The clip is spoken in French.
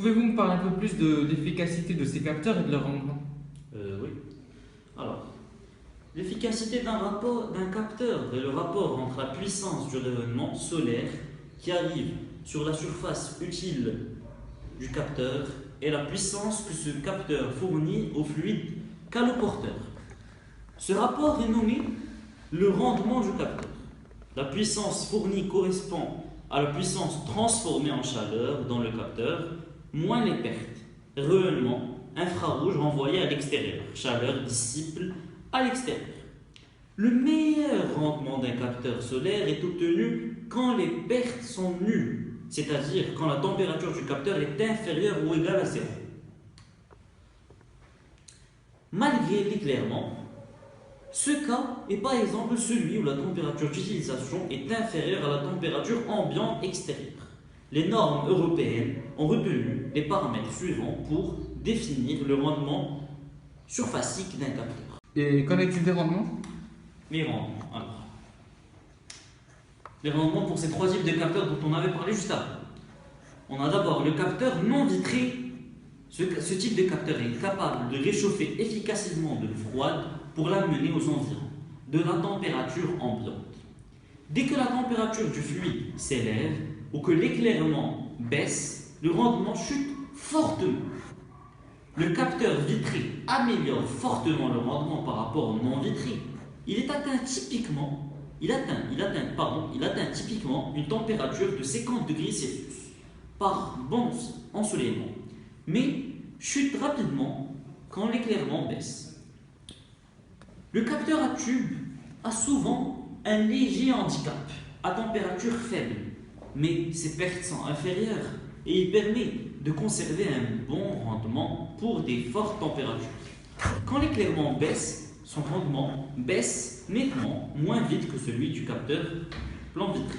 Pouvez-vous me parler un peu plus de l'efficacité de ces capteurs et de leur rendement? Oui. Alors, l'efficacité d'un capteur est le rapport entre la puissance du rayonnement solaire qui arrive sur la surface utile du capteur et la puissance que ce capteur fournit au fluide caloporteur. Ce rapport est nommé le rendement du capteur. La puissance fournie correspond à la puissance transformée en chaleur dans le capteur, moins les pertes, rayonnement infrarouge renvoyé à l'extérieur, chaleur disciple à l'extérieur. Le meilleur rendement d'un capteur solaire est obtenu quand les pertes sont nulles, c'est-à-dire quand la température du capteur est inférieure ou égale à 0. Malgré l'éclairement, ce cas est par exemple celui où la température d'utilisation est inférieure à la température ambiante extérieure. Les normes européennes ont retenu les paramètres suivants pour définir le rendement surfacique d'un capteur. Et qu'en est-il des rendements? Les rendements, alors. Les rendements pour ces trois types de capteurs dont on avait parlé juste avant. On a d'abord le capteur non vitré. Ce type de capteur est capable de réchauffer efficacement de l'eau froide pour l'amener aux environs de la température ambiante. Dès que la température du fluide s'élève ou que l'éclairement baisse, le rendement chute fortement. Le capteur vitré améliore fortement le rendement par rapport au non vitré. Il atteint typiquement une température de 50 degrés Celsius par bon ensoleillement, mais chute rapidement quand l'éclairement baisse. Le capteur à tube a souvent un léger handicap à température faible, mais ses pertes sont inférieures et il permet de conserver un bon rendement pour des fortes températures. Quand l'éclairement baisse, son rendement baisse nettement moins vite que celui du capteur plan vitré.